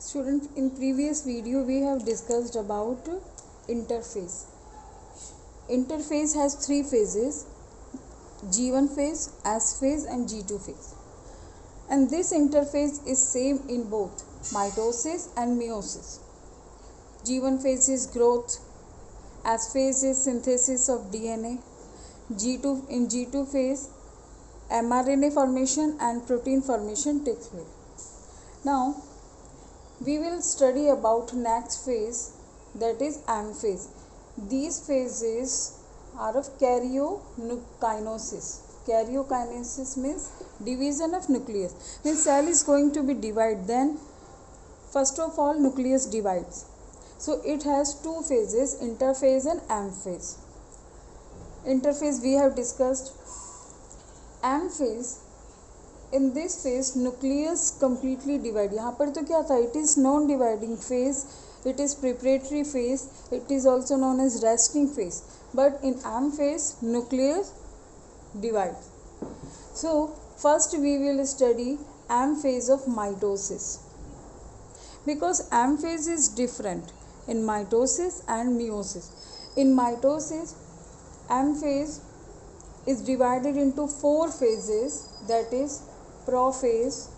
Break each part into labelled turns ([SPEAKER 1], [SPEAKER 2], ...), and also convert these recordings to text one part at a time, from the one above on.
[SPEAKER 1] Students, in previous video we have discussed about interphase. Interphase has three phases: G1 phase, S phase and G2 phase. And this interphase is same in both mitosis and meiosis. G1 phase is growth, S phase is synthesis of DNA, G2 phase mRNA formation and protein formation takes place. Now we will study about next phase, that is M phase. These phases are of karyokinesis. Karyokinesis means division of nucleus. When cell is going to be divided, then first of all nucleus divides. So it has two phases, interphase and M phase. Interphase we have discussed. M phase, in this phase nucleus completely divide. यहाँ पर तो क्या था, it is non dividing phase, it is preparatory phase, it is also known as resting phase. But in M phase nucleus divides. So first we will study M phase of mitosis, because M phase is different in mitosis and meiosis. In mitosis, M phase is divided into four phases, that is prophase,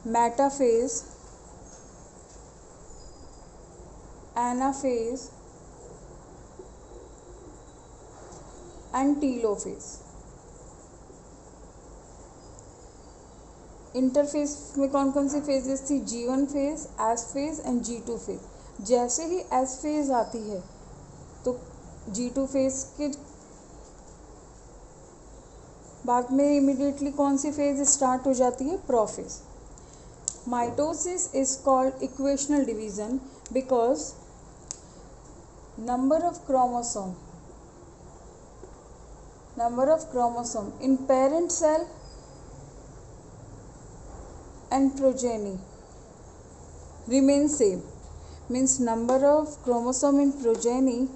[SPEAKER 1] metaphase, anaphase and telophase. Interface में कौन कौन सी phases थी? G1 phase, S phase and G2 phase. जैसे ही S phase आती है तो G2 phase के बाद में इमिडिएटली कौन सी फेज स्टार्ट हो जाती है? Prophase. Mitosis is called equational division because number of chromosome in parent cell and progeny remain same. Means number of chromosome in progeny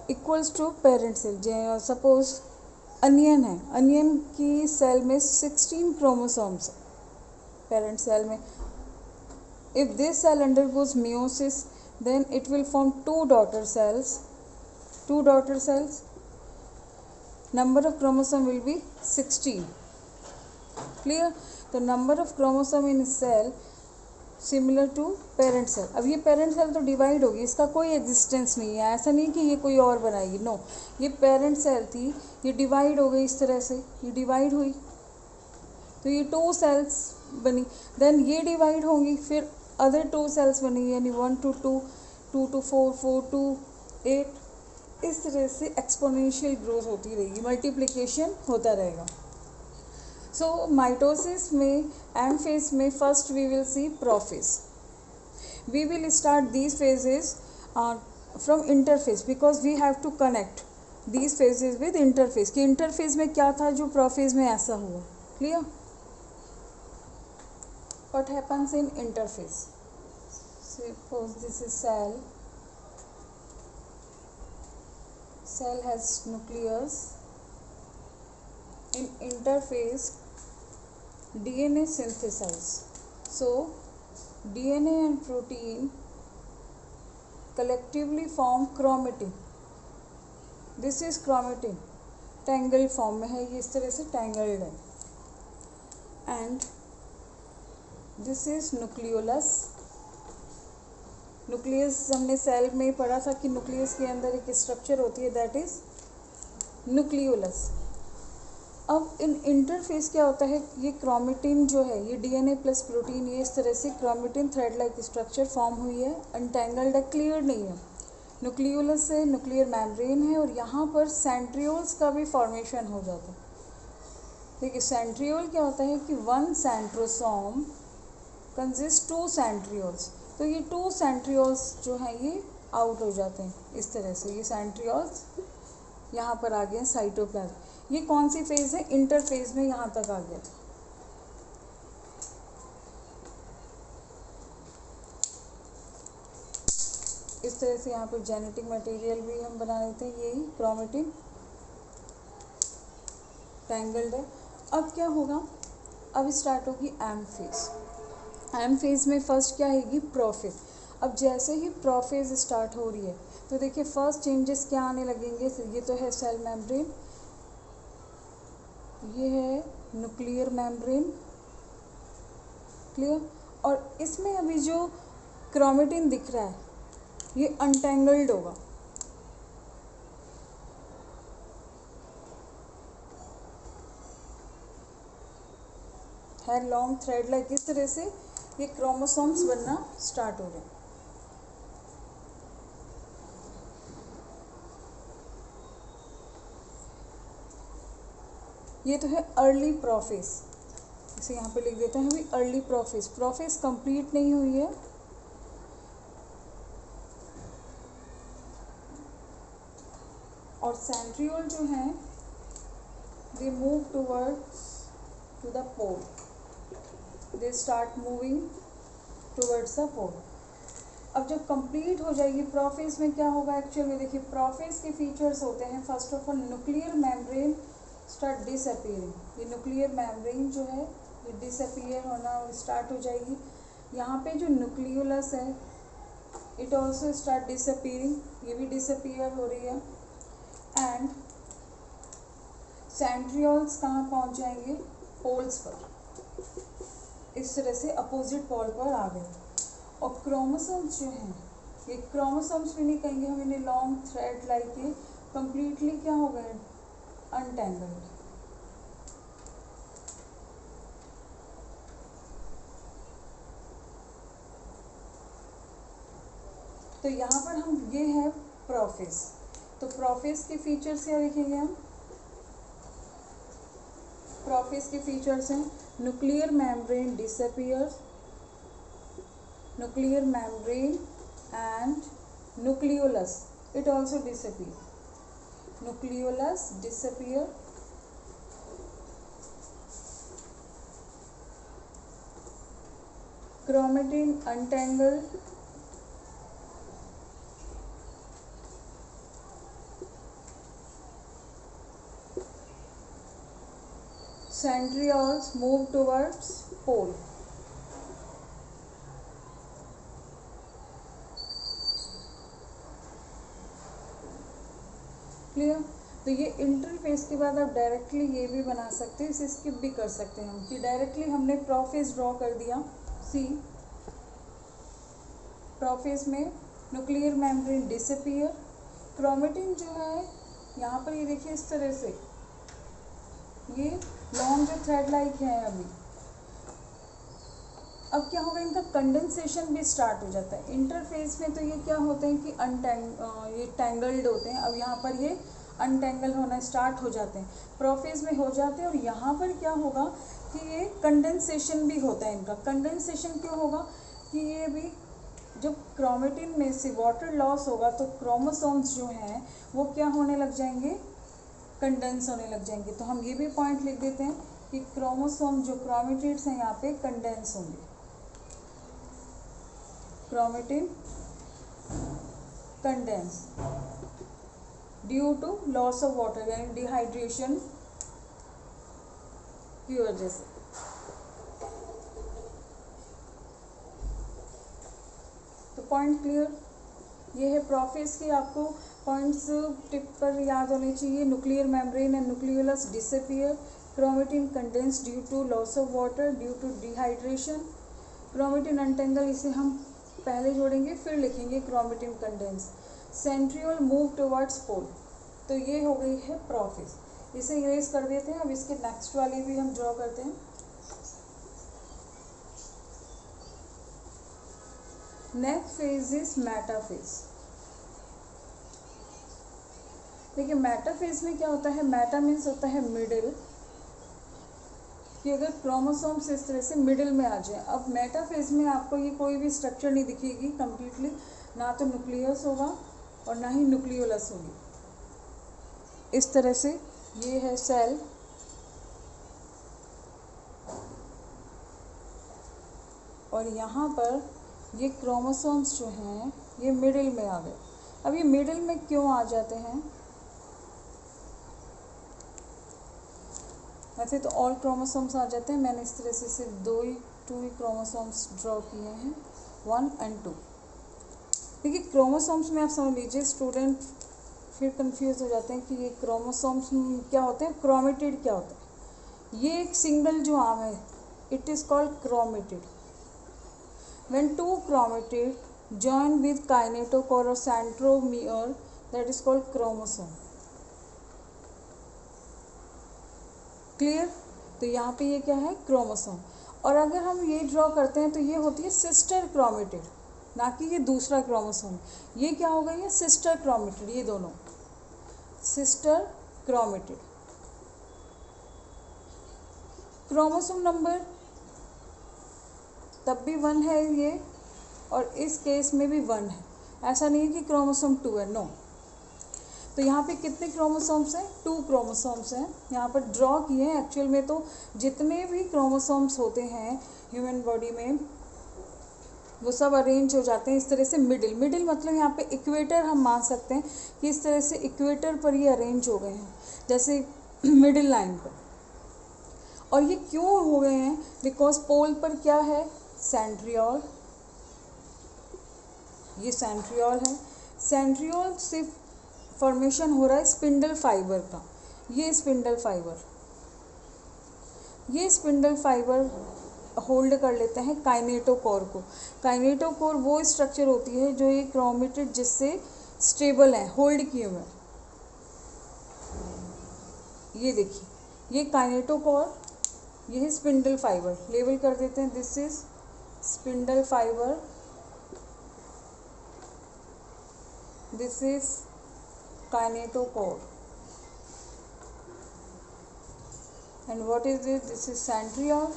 [SPEAKER 1] equals to parent cell. Suppose onion है, onion की cell में 16 chromosomes parent cell में. If this cell undergoes meiosis, then it will form two daughter cells. Number of chromosome will be 16. Clear? The number of chromosome in cell similar to parent cell. अब ये parent cell तो divide होगी, इसका कोई existence नहीं है. ऐसा नहीं कि ये कोई और बनाएगी, नो. ये पेरेंट सेल थी, ये डिवाइड हो गई इस तरह से, ये डिवाइड हुई तो ये 2 सेल्स बनी. देन ये डिवाइड होंगी, फिर अदर 2 सेल्स बनेंगी, यानी 1 to 2, 2 to 4, 4 to 8. इस तरह से एक्सपोनेंशियल ग्रोथ होती रहेगी, मल्टीप्लिकेशन होता रहेगा. So mitosis में M phase में first we will see prophase. We will start these phases from interphase because we have to connect these phases with interphase. कि interphase में क्या था जो prophase में ऐसा हुआ. Clear? What happens in interphase? Suppose this is cell. Cell has nucleus. In interphase, DNA synthesize. So DNA and protein collectively form chromatin. This is chromatin. Tangled form में है, ये इस तरह से tangled है. And this is nucleolus. Nucleus हमने cell में पढ़ा था कि nucleus के अंदर एक स्ट्रक्चर होती है, that is nucleolus. अब इन इंटरफेस क्या होता है, ये क्रोमेटिन जो है, ये डीएनए प्लस प्रोटीन, ये इस तरह से chromatin thread like structure form हुई है, अनटैंगल्ड है, क्लियर नहीं है. न्यूक्लियोलस से न्यूक्लियर मेम्ब्रेन है और यहाँ पर सेंट्रियोल्स का भी फॉर्मेशन हो जाता है. देखिए सेंट्रियोल क्या होता है कि 1 सेंट्रोसोम कंसिस्ट 2 सेंट्रियोल्स. तो ये 2 सेंट्रियोल्स जो हैं ये आउट हो जाते हैं इस तरह से. ये सेंट्रियोल्स यहाँ पर आ गए साइटोप्लाज्म. ये कौन सी फेज है? इंटरफेज में यहाँ तक आ गया. इस तरह से यहाँ पर जेनेटिक मटेरियल भी हम बना लेते हैं. यही क्रोमेटिन टैंगल्ड है. अब क्या होगा, अब स्टार्ट होगी एम फेज. एम फेज में फर्स्ट क्या आएगी, प्रोफेज। अब जैसे ही प्रोफेज स्टार्ट हो रही है तो देखिए फर्स्ट चेंजेस क्या आने लगेंगे। ये तो है सेल मेम्ब्रेन, ये है न्यूक्लियर मेम्ब्रेन, क्लियर। और इसमें अभी जो क्रोमेटिन दिख रहा है ये अनटेंगल्ड होगा, है लॉन्ग थ्रेड लाइक। इस तरह से ये क्रोमोसोम्स बनना स्टार्ट हो गए। ये तो है अर्ली प्रोफेज, इसे यहाँ पे लिख देते हैं अभी अर्ली प्रोफेज। प्रोफेज कंप्लीट नहीं हुई है, और सेंट्रियोल जो है they move towards to the pole, they start moving towards the pole. अब जब कंप्लीट हो जाएगी प्रोफेज में क्या होगा एक्चुअल में, देखिए प्रोफेज के फीचर्स होते हैं first of all nuclear membrane start disappearing. ये न्यूक्लियर मेम्ब्रेन जो है ये डिसअपीयर होना स्टार्ट हो जाएगी। यहाँ पे जो न्यूक्लियोलस है इट ऑल्सो स्टार्ट डिसअपीयरिंग, ये भी डिसअपीयर हो रही है। एंड सेंट्रियोल्स कहाँ पहुँच जाएंगे, पोल्स पर। इस तरह से अपोजिट पोल पर आ गए। और क्रोमोसोम्स जो हैं ये क्रोमोसोम्स भी नहीं कहेंगे हम इन्हें, लॉन्ग थ्रेड लाइक ये कम्प्लीटली क्या हो गए, अनटेंगल्ड। तो यहाँ पर हम ये है प्रोफेज। तो प्रोफेज के फीचर्स क्या देखेंगे हम, प्रोफेज के फीचर्स हैं nuclear membrane disappears, nuclear membrane and nucleolus it also disappear, nucleolus disappear, chromatin untangled, centrioles move towards pole। Clear. तो ये इंटरफेस के बाद आप डायरेक्टली ये भी बना सकते हैं, इसे स्किप भी कर सकते हैं हम कि डायरेक्टली हमने प्रोफेज ड्रॉ कर दिया। सी प्रोफेज में न्यूक्लियर मेम्ब्रेन डिसअपीयर, क्रोमेटिन जो है यहाँ पर ये देखिए इस तरह से ये लॉन्ग जो थ्रेड लाइक है अभी, अब क्या होगा इनका कंडेंसेशन भी स्टार्ट हो जाता है। इंटरफेस में तो ये क्या होते हैं कि ये टैंगल्ड होते हैं, अब यहाँ पर ये अनटेंगल होना स्टार्ट हो जाते हैं, प्रोफेज में हो जाते हैं। और यहाँ पर क्या होगा कि ये कंडेंसेशन भी होता है इनका। कंडेंसेशन क्यों होगा कि ये भी जब क्रोमेटिन में से वाटर लॉस होगा तो क्रोमोसोम्स जो हैं वो क्या होने लग जाएंगे, कंडेंस होने लग जाएंगे। तो हम ये भी पॉइंट लिख देते हैं कि क्रोमोसोम जो क्रोमेटिड्स हैं यहाँ पे कंडेंस होंगे, chromatin condense due to loss of water यानी डिहाइड्रेशन की वजह से। तो पॉइंट क्लियर, ये है प्रोफेज की आपको पॉइंट्स टिप पर याद होने चाहिए। Nuclear membrane and nucleolus disappear, chromatin condense due to loss of water due to dehydration, chromatin untangle इसे हम पहले जोड़ेंगे फिर लिखेंगे chromatin condense, centriole move towards pole. तो ये हो गई है प्रोफेज। इसे इरेज कर देते हैं। अब इसके नेक्स्ट वाली भी हम ड्रॉ करते हैं। Next phase is metaphase. देखिए मेटाफेज में क्या होता है, मेटा मीन्स होता है मिडिल, कि अगर क्रोमोसोम्स इस तरह से मिडिल में आ जाए। अब मेटाफेज में आपको ये कोई भी स्ट्रक्चर नहीं दिखेगी कम्प्लीटली, ना तो न्यूक्लियस होगा और ना ही न्यूक्लियोलस होगी। इस तरह से ये है सेल, और यहाँ पर ये क्रोमोसोम्स जो हैं ये मिडिल में आ गए। अब ये मिडिल में क्यों आ जाते हैं, वैसे तो ऑल क्रोमोसोम्स आ जाते हैं, मैंने इस तरह से सिर्फ 2 ही 2 ही क्रोमोसोम्स ड्रॉ किए हैं, 1 and 2। देखिए क्रोमोसोम्स में आप समझ लीजिए, स्टूडेंट फिर कंफ्यूज हो जाते हैं कि ये क्रोमोसोम्स क्या होते हैं, क्रोमेटिड क्या होता है। ये एक सिंगल जो आर्म है, it is called chromatid. When 2 chromatid join with kinetochore और centromere, that is called chromosome. Clear? तो यहाँ पे ये क्या है, क्रोमोसोम। और अगर हम ये ड्रॉ करते हैं तो ये होती है सिस्टर क्रोमेटिड, ना कि ये दूसरा क्रोमोसोम। ये क्या होगा, ये सिस्टर क्रोमेटिड, ये दोनों सिस्टर क्रोमेटिड। क्रोमोसोम नंबर तब भी 1 है ये, और इस केस में भी 1 है। ऐसा नहीं है कि क्रोमोसोम 2 है, नो। तो यहाँ पे कितने क्रोमोसोम्स हैं, 2 क्रोमोसोम्स हैं यहाँ पर ड्रॉ किए हैं। एक्चुअल में तो जितने भी क्रोमोसोम्स होते हैं ह्यूमन बॉडी में, वो सब अरेंज हो जाते हैं इस तरह से। मिडिल मतलब यहाँ पे इक्वेटर हम मान सकते हैं कि इस तरह से इक्वेटर पर ये अरेंज हो गए हैं, जैसे मिडिल लाइन पर। और ये क्यों हो गए हैं, बिकॉज पोल पर क्या है, सेंट्रियोल। ये सेंट्रियोल है, सेंट्रियोल से फॉर्मेशन हो रहा है स्पिंडल फाइबर का। ये स्पिंडल फाइबर होल्ड कर लेते हैं काइनेटोकोर को। काइनेटोकोर वो स्ट्रक्चर होती है जो ये क्रोमेटिड जिससे स्टेबल है, होल्ड किए हुए। ये देखिए, ये काइनेटोकोर, ये है स्पिंडल फाइबर। लेबल कर देते हैं, this is spindle fibre, this is kinetochore, and what is this is centriole.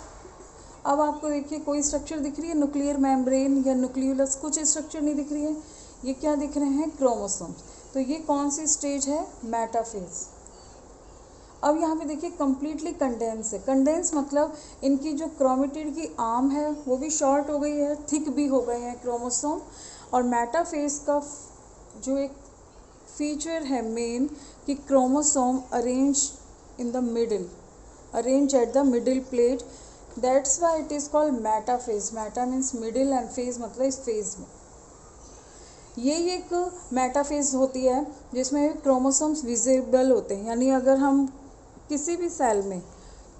[SPEAKER 1] अब आपको देखिए कोई स्ट्रक्चर दिख रही है, न्यूक्लियर मेम्ब्रेन या न्यूक्लियोलस, कुछ स्ट्रक्चर नहीं दिख रही है। ये क्या दिख रहे हैं, क्रोमोसोम्स। तो ये कौन सी स्टेज है, मेटाफेज। अब यहाँ पे देखिए कंप्लीटली कंडेंस है। कंडेंस मतलब इनकी जो क्रोमेटिड की आर्म है वो भी शॉर्ट हो गई है, थिक भी हो गए हैं क्रोमोसोम। और मेटाफेज का जो एक फीचर है मेन, कि chromosome arrange in the middle, arrange at the middle plate, that's why it is called metaphase. Meta means middle and phase मतलब इस फेज में। ये एक मेटाफेज होती है जिसमें क्रोमोसोम्स विजिबल होते हैं। यानी अगर हम किसी भी सेल में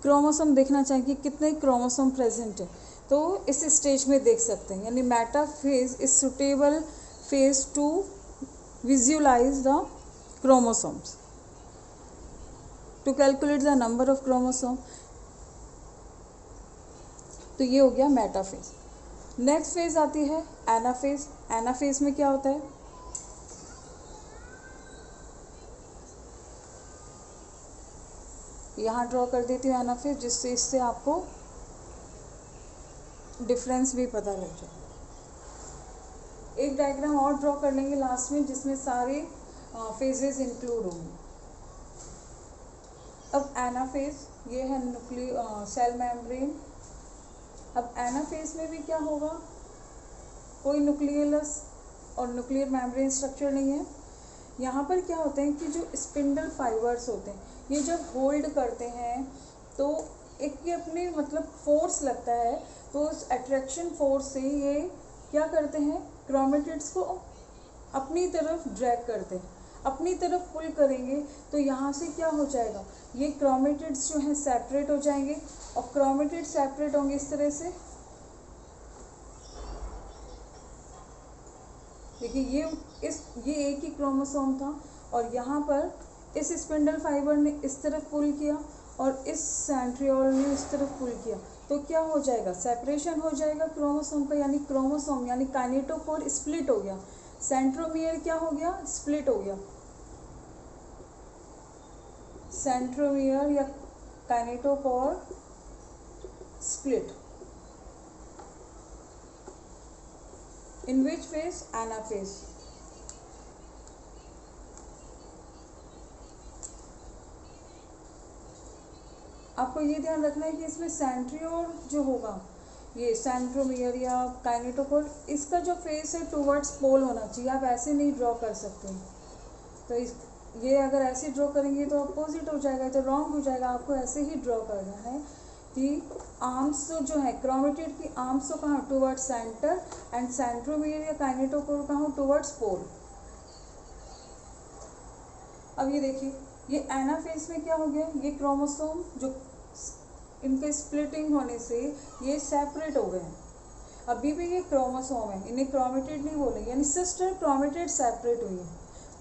[SPEAKER 1] क्रोमोसोम देखना चाहें कि कितने क्रोमोसोम प्रेजेंट है, तो इस स्टेज में देख सकते हैं। यानी metaphase is suitable phase to visualise the chromosomes, to calculate the number of chromosome. तो ये हो गया मेटाफेज। नेक्स्ट फेज आती है एनाफेज। एनाफेज में क्या होता है, यहाँ ड्रॉ कर देती हूँ एनाफेज, जिससे इससे आपको डिफरेंस भी पता लग जाए। एक डायग्राम और ड्रॉ कर लेंगे लास्ट में, जिसमें सारे फेजेस इंक्लूड होंगे। अब एनाफेज, ये है सेल मेम्ब्रेन। अब एनाफेज में भी क्या होगा, कोई न्यूक्लियस और न्यूक्लियर मेम्ब्रेन स्ट्रक्चर नहीं है। यहाँ पर क्या होते हैं कि जो स्पिंडल फाइबर्स होते हैं, ये जब होल्ड करते हैं तो एक ये अपने मतलब फोर्स लगता है, तो उस अट्रैक्शन फोर्स से ये क्या करते हैं, क्रोमेटिड्स को अपनी तरफ ड्रैग करते हैं। अपनी तरफ पुल करेंगे तो यहाँ से क्या हो जाएगा, ये क्रोमेटिड्स जो हैं सेपरेट हो जाएंगे। और क्रोमेटिड सेपरेट होंगे इस तरह से। देखिए ये एक ही क्रोमोसोम था, और यहाँ पर इस स्पिंडल फाइबर ने इस तरफ पुल किया और इस सेंट्रियोल ने इस तरफ पुल किया, तो क्या हो जाएगा, सेपरेशन हो जाएगा क्रोमोसोम का। यानी क्रोमोसोम यानी काइनेटोकोर स्प्लिट हो गया, सेंट्रोमियर क्या हो गया, स्प्लिट हो गया। सेंट्रोमियर या kinetochore split. In which phase, anaphase. आपको ये ध्यान रखना है कि इसमें सेंट्रियोल जो होगा, ये सेंट्रोमियर या काइनेटोकोर, इसका जो फेस है टुवर्ड्स पोल होना चाहिए। आप ऐसे नहीं ड्रॉ कर सकते हैं। तो ये अगर ऐसे ड्रॉ करेंगे तो अपोजिट हो जाएगा, तो रॉन्ग हो जाएगा। आपको ऐसे ही ड्रॉ करना है कि आर्म्स जो है क्रोमेटिड की आर्म्स तो कहाँ टुवर्ड्स सेंटर एंड सेंट्रोमियर या काइनेटोकोर कहाँ टुवर्ड्स पोल। अब ये देखिए ये एनाफेज में क्या हो गया, ये क्रोमोसोम जो इनके स्प्लिटिंग होने से ये सेपरेट हो गए हैं। अभी भी ये क्रोमोसोम है, इन्हें क्रोमेटिड नहीं बोले, यानी सिस्टर क्रोमेटिड सेपरेट हुई है।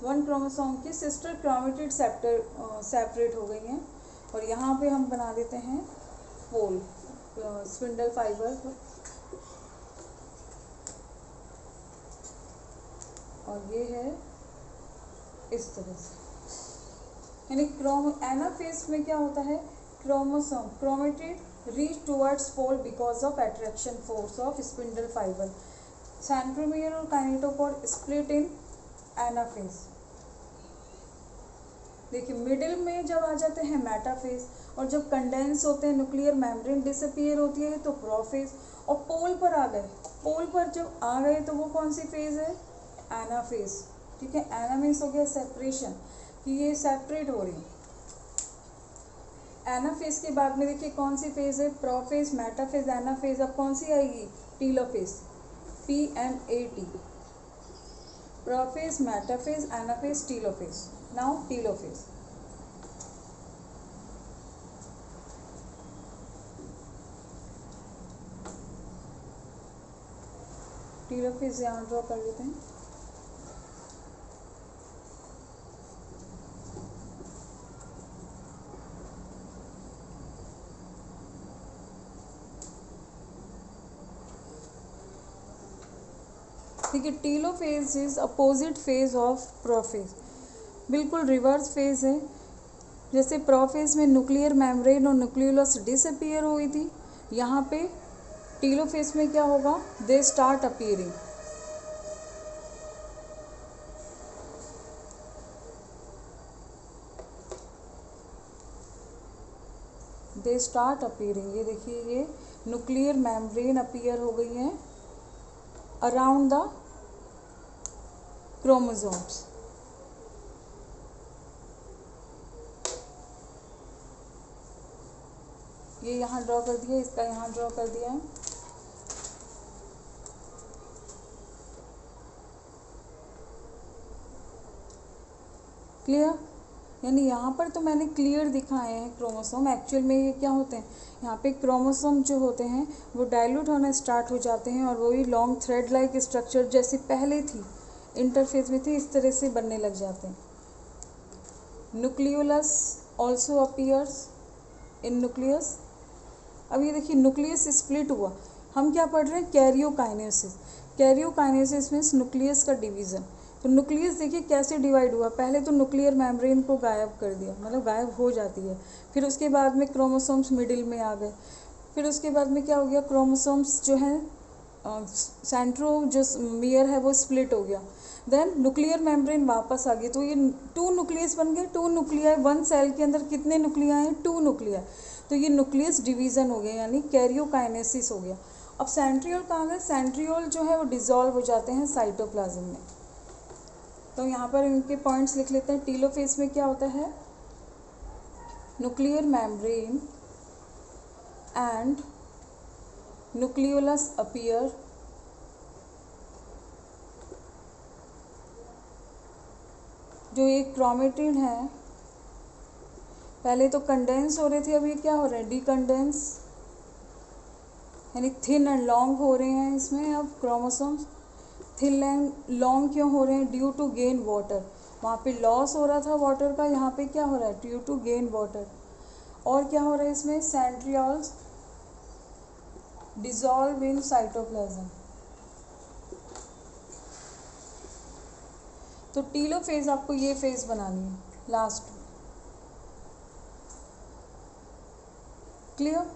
[SPEAKER 1] वन क्रोमोसोम की सिस्टर क्रोमेटिड सेपरेट हो गई हैं। और यहाँ पे हम बना देते हैं पोल स्पिंडल फाइबर, और ये है इस तरह से। यानी एनाफेज में क्या होता है, chromosome chromatid reach towards pole because of attraction force of spindle fibre. Centromere और काइनेटोकोर स्प्लिट इन एनाफेज। देखिए मिडिल में जब आ जाते हैं मेटाफेज, और जब कंडेंस होते हैं न्यूक्लियर मेम्ब्रेन डिसअपीयर होती है तो प्रोफेज। और पोल पर आ गए, पोल पर जब आ गए तो वो कौन सी फेज है, एनाफेज। ठीक है, एना मीन्स हो गया सेपरेशन, कि ये सेपरेट हो रही है। एनाफेज के बाद में देखिए कौन सी फेज है, प्रोफेज, मेटाफेज, एनाफेज। अब कौन सी आएगी, telophase, PMAT, prophase, metaphase, anaphase, telophase. Now telophase. Telophase यहाँ ड्रॉ कर लेते हैं। देखिए telophase is opposite phase of prophase, बिल्कुल रिवर्स फेज है। जैसे प्रोफेज में न्यूक्लियर मेम्ब्रेन और न्यूक्लियोलस डिसअपीयर हुई थी, यहाँ पे टीलोफेज में क्या होगा, they start appearing. They start appearing. ये देखिए ये न्यूक्लियर मेम्ब्रेन अपीयर हो गई हैं अराउंड द क्रोमोसोम्स। ये यहाँ ड्रॉ कर दिया, इसका यहाँ ड्रॉ कर दिया है। क्लियर, यानी यहाँ पर तो मैंने क्लियर दिखाए हैं क्रोमोसोम, एक्चुअल में ये क्या होते हैं, यहाँ पे क्रोमोसोम जो होते हैं वो डाइल्यूट होना स्टार्ट हो जाते हैं और वही लॉन्ग थ्रेड लाइक स्ट्रक्चर जैसे पहले थी इंटरफेस में थी इस तरह से बनने लग जाते हैं। न्यूक्लियोलस ऑल्सो अपीयर्स इन न्यूक्लियस। अब ये देखिए न्यूक्लियस स्प्लिट हुआ, हम क्या पढ़ रहे हैं, कैरियोकाइनेसिस। कैरियोकाइनेसिस मीन्स न्यूक्लियस का डिवीज़न। तो न्यूक्लियस देखिए कैसे डिवाइड हुआ, पहले तो न्यूक्लियर मेम्ब्रेन को गायब कर दिया, मतलब गायब हो जाती है। फिर उसके बाद में क्रोमोसोम्स मिडिल में आ गए। फिर उसके बाद में क्या हो गया, क्रोमोसोम्स जो हैं सेंट्रो जो मियर है वो स्प्लिट हो गया। देन न्यूक्लियर मेम्ब्रेन वापस आ गई, तो ये 2 न्यूक्लियस बन गए, 2 न्यूक्लियाई। वन सेल के अंदर कितने न्यूक्लियाई हैं, 2 न्यूक्लियाई। तो ये न्यूक्लियस डिवीज़न हो गया, यानी कैरियोकाइनेसिस हो गया। अब सेंट्रियोल कहाँ गए, सेंट्रियोल जो है वो डिसॉल्व हो जाते हैं साइटोप्लाज्म में। तो यहाँ पर इनके पॉइंट्स लिख लेते हैं। टीलोफेज में क्या होता है, nuclear membrane and nucleolus appear जो ये क्रोमेटिन है, पहले तो कंडेंस हो रहे थे, अब ये क्या हो रहा है, डीकंडेंस, यानी थिन एंड लॉन्ग हो रहे हैं इसमें। अब क्रोमोसोम्स थिन एंड लॉन्ग क्यों हो रहे हैं, ड्यू टू गेन वाटर। वहाँ पे लॉस हो रहा था वाटर का, यहाँ पे क्या हो रहा है, ड्यू टू गेन वाटर। और क्या हो रहा है इसमें, सेंट्रियोल्स डिसॉल्व इन साइटोप्लाज्म। तो टीलोफेज आपको ये फेज बनानी है लास्ट। क्लियर।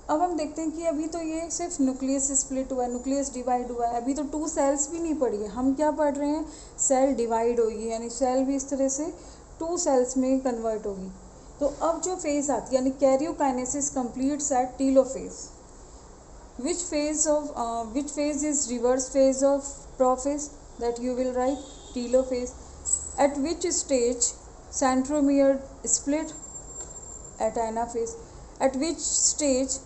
[SPEAKER 1] अब हम देखते हैं कि अभी तो ये सिर्फ न्यूक्लियस स्प्लिट हुआ है, न्यूक्लियस डिवाइड हुआ है, अभी तो 2 सेल्स भी नहीं पड़ी है। हम क्या पढ़ रहे हैं, सेल डिवाइड होगी, यानी सेल भी इस तरह से 2 सेल्स में कन्वर्ट होगी। तो अब जो फेज आती है, यानी karyokinesis completes at telophase. which phase is reverse phase of prophase, that you will write telophase. At which stage centromere split, at anaphase. At which stage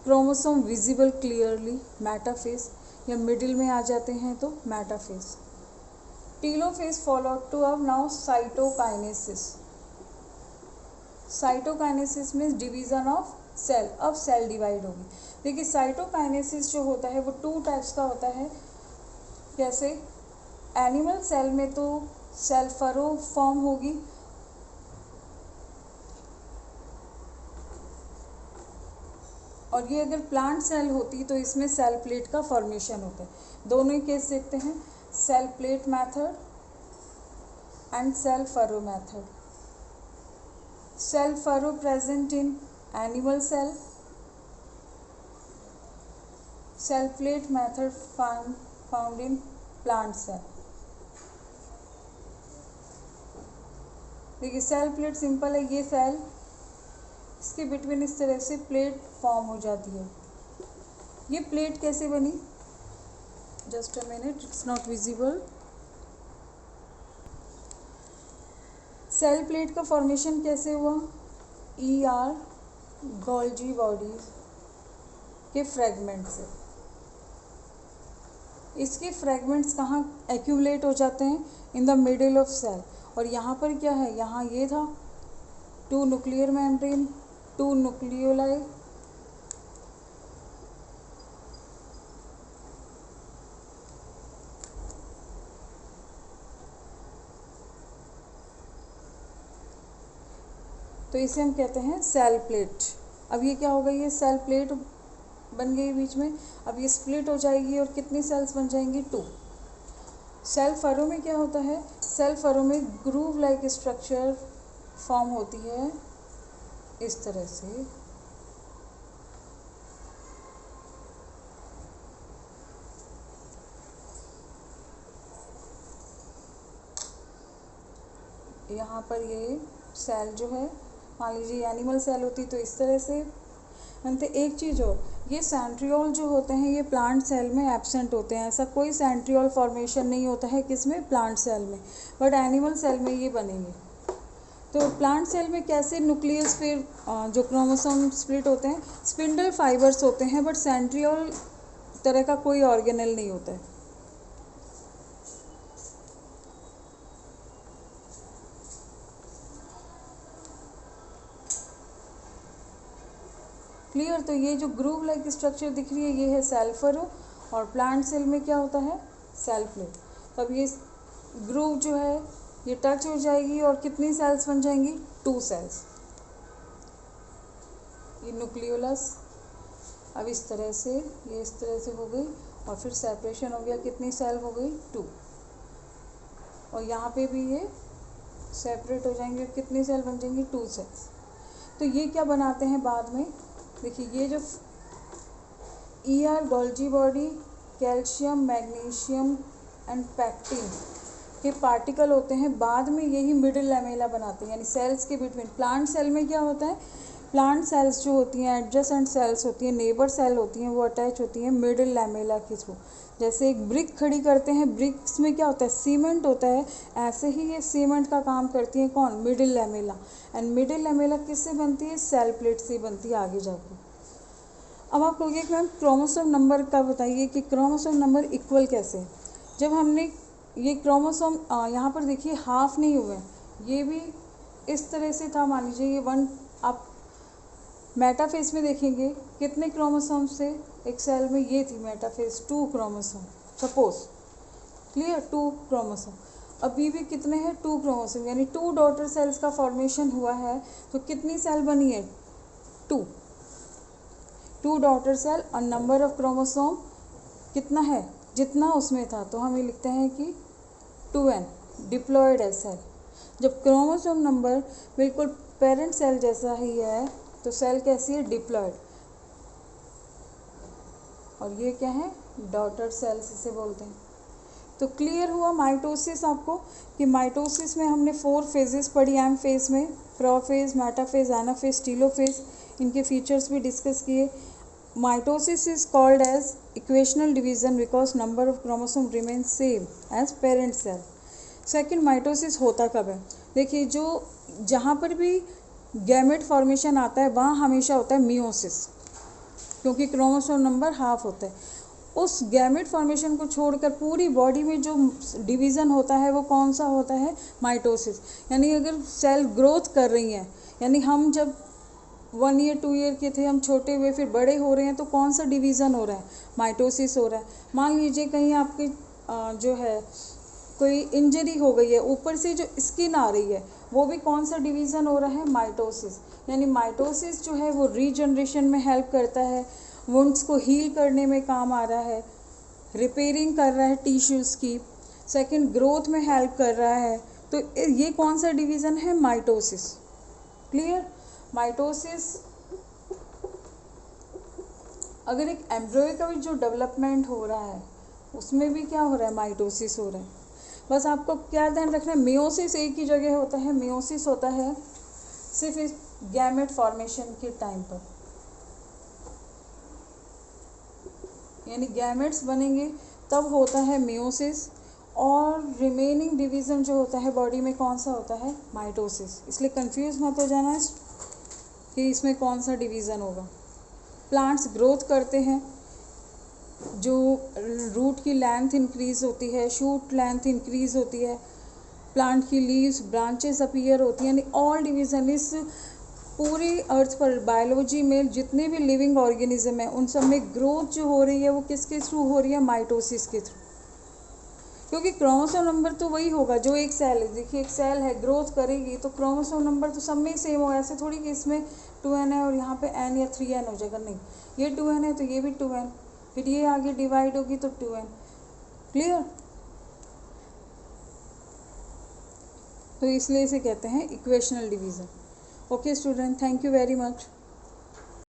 [SPEAKER 1] chromosome visible clearly, metaphase, या middle में आ जाते हैं तो metaphase. Telophase followed to अब now cytokinesis. Cytokinesis means division of cell, अब cell divide होगी। देखिए साइटोकाइनेसिस जो होता है वो 2 टाइप्स का होता है। जैसे एनिमल सेल में तो सेल फरो फॉर्म होगी, और ये अगर प्लांट सेल होती तो इसमें सेल प्लेट का फॉर्मेशन होता है। दोनों ही केस देखते हैं, cell plate method and cell furrow method. Cell furrow present in animal cell, cell plate method found in plant cell. देखिए सेल प्लेट सिंपल है, ये सेल, इसके बिटवीन इस तरह से प्लेट फॉर्म हो जाती है। ये प्लेट कैसे बनी, just a minute, it's not visible. Cell plate का फॉर्मेशन कैसे हुआ, ER गोल्जी बॉडी के फ्रेगमेंट से। इसके फ्रेगमेंट्स कहाँ एक्यूमुलेट हो जाते हैं, in the middle of cell. और यहाँ पर क्या है, यहाँ ये था 2 न्यूक्लियर मेम्ब्रेन, 2 न्यूक्लियोलाई, तो इसे हम कहते हैं सेल प्लेट। अब ये क्या हो गई, ये सेल प्लेट बन गई बीच में, अब ये स्प्लिट हो जाएगी और कितनी सेल्स बन जाएंगी, 2। सेल फरो में क्या होता है, सेल फरो में ग्रूव लाइक स्ट्रक्चर फॉर्म होती है इस तरह से। यहाँ पर ये सेल जो है, मान लीजिए एनिमल सेल होती तो इस तरह से बनते। एक चीज़ हो, ये सेंट्रियोल जो होते हैं ये प्लांट सेल में एब्सेंट होते हैं, ऐसा कोई सेंट्रियोल फॉर्मेशन नहीं होता है किसमें, प्लांट सेल में, बट एनिमल सेल में ये बनेंगे। तो प्लांट सेल में कैसे न्यूक्लियस, फिर जो क्रोमोसोम स्प्लिट होते हैं, स्पिंडल फाइबर्स होते हैं, बट सेंट्रियोल तरह का कोई ऑर्गेनल नहीं होता है। क्लियर। तो ये जो ग्रूव लाइक स्ट्रक्चर दिख रही है ये है सेल फरो, और प्लांट सेल में क्या होता है, सेल प्लेट। तब ये ग्रूव जो है ये टच हो जाएगी और कितनी सेल्स बन जाएंगी, 2 सेल्स। ये न्यूक्लियोलस, अब इस तरह से, ये इस तरह से हो गई और फिर सेपरेशन हो गया, कितनी सेल हो गई, 2। और यहाँ पे भी ये सेपरेट हो जाएंगे, कितनी सेल बन जाएंगी, 2 सेल्स। तो ये क्या बनाते हैं बाद में, देखिए ये जो ER Golgi body, calcium, magnesium and pectin के पार्टिकल होते हैं, बाद में यही मिडिल लैमेला बनाते हैं, यानी सेल्स के बिटवीन। प्लांट सेल में क्या होता है, प्लांट सेल्स जो होती हैं एडजेसेंट सेल्स होती हैं, नेबर सेल होती हैं, वो अटैच होती हैं मिडिल लैमेला के थ्रू। जैसे एक ब्रिक खड़ी करते हैं, ब्रिक्स में क्या होता है, सीमेंट होता है, ऐसे ही ये सीमेंट का काम करती है कौन, middle lamella. And middle lamella किससे बनती है, सेल प्लेट से बनती है आगे जाके। अब आप कहोगे कि मैम क्रोमोसोम नंबर का बताइए कि क्रोमोसोम नंबर इक्वल कैसे। जब हमने ये क्रोमोसोम यहाँ पर देखिए हाफ नहीं हुए, ये भी इस तरह से था, मान लीजिए ये 1, आप मेटाफेज में देखेंगे कितने क्रोमोसोम से एक सेल में, ये थी metaphase 2 chromosome suppose, clear, 2 chromosome. अभी भी कितने हैं, 2 क्रोमोसोम, यानी 2 डॉटर सेल्स का फॉर्मेशन हुआ है, तो कितनी सेल बनी है, 2 डॉटर सेल, और नंबर ऑफ क्रोमोसोम कितना है, जितना उसमें था, तो हम ये लिखते हैं कि 2n, डिप्लॉयड है सेल। जब क्रोमोसोम नंबर बिल्कुल पेरेंट सेल जैसा ही है तो सेल कैसी है, डिप्लॉयड। और ये क्या है, डॉटर सेल्स इसे बोलते हैं। तो क्लियर हुआ माइटोसिस आपको, कि माइटोसिस में हमने 4 फेजेस पढ़ी एम फेज में, प्रोफेज, मेटाफेज, एनाफेज, टीलोफेज, इनके फीचर्स भी डिस्कस किए। Mitosis is called as equational division because number of chromosome remain same as parent cell. Second, mitosis होता कब है, देखिए जो जहाँ पर भी गैमेट फॉर्मेशन आता है वहाँ हमेशा होता है मियोसिस, क्योंकि क्रोमोसोम नंबर हाफ होता है। उस गैमेट फॉर्मेशन को छोड़कर पूरी बॉडी में जो डिवीज़न होता है वो कौन सा होता है? माइटोसिस। यानी अगर सेल ग्रोथ कर रही हैं, यानी हम जब 1 ईयर 2 ईयर के थे, हम छोटे हुए फिर बड़े हो रहे हैं, तो कौन सा डिवीज़न हो रहा है? माइटोसिस हो रहा है। मान लीजिए कहीं आपकी जो है कोई इंजरी हो गई है, ऊपर से जो स्किन आ रही है वो भी कौन सा डिवीज़न हो रहा है? माइटोसिस। यानी माइटोसिस जो है वो रीजनरेशन में हेल्प करता है, वुंड्स को हील करने में काम आ रहा है, रिपेयरिंग कर रहा है टिश्यूज़ की, सेकंड ग्रोथ में हेल्प कर रहा है। तो ये कौन सा डिवीज़न है? माइटोसिस। क्लियर? माइटोसिस अगर एक एम्ब्रॉय का भी जो डेवलपमेंट हो रहा है उसमें भी क्या हो रहा है? माइटोसिस हो रहा है। बस आपको क्या ध्यान रखना है, मियोसिस एक ही जगह होता है, मियोसिस होता है सिर्फ इस गैमेट फॉर्मेशन के टाइम पर, यानी गैमेट्स बनेंगे तब होता है मियोसिस, और रिमेनिंग डिवीज़न जो होता है बॉडी में कौन सा होता है? माइटोसिस। इसलिए कंफ्यूज मत हो जाना कि इसमें कौन सा डिवीज़न होगा। प्लांट्स ग्रोथ करते हैं, जो रूट की लेंथ इंक्रीज़ होती है, शूट लेंथ इंक्रीज़ होती है, प्लांट की लीव्स ब्रांचेस अपीयर होती हैं, यानी ऑल डिवीज़न इस पूरी अर्थ पर बायोलॉजी में जितने भी लिविंग ऑर्गेनिज्म है उन सब में ग्रोथ जो हो रही है वो किसके थ्रू हो रही है? माइटोसिस के थ्रू। क्योंकि क्रोमोसोम नंबर तो वही होगा जो एक सेल है। देखिए एक सेल है, ग्रोथ करेगी तो क्रोमोसोम नंबर तो सब में सेम हो, ऐसे थोड़ी कि इसमें 2n है और यहाँ पे n या 3n हो जाएगा, नहीं, ये 2n है तो ये भी 2n, फिर ये आगे डिवाइड होगी तो 2n। क्लियर? तो इसलिए इसे कहते हैं equational division. Okay student, thank you very much.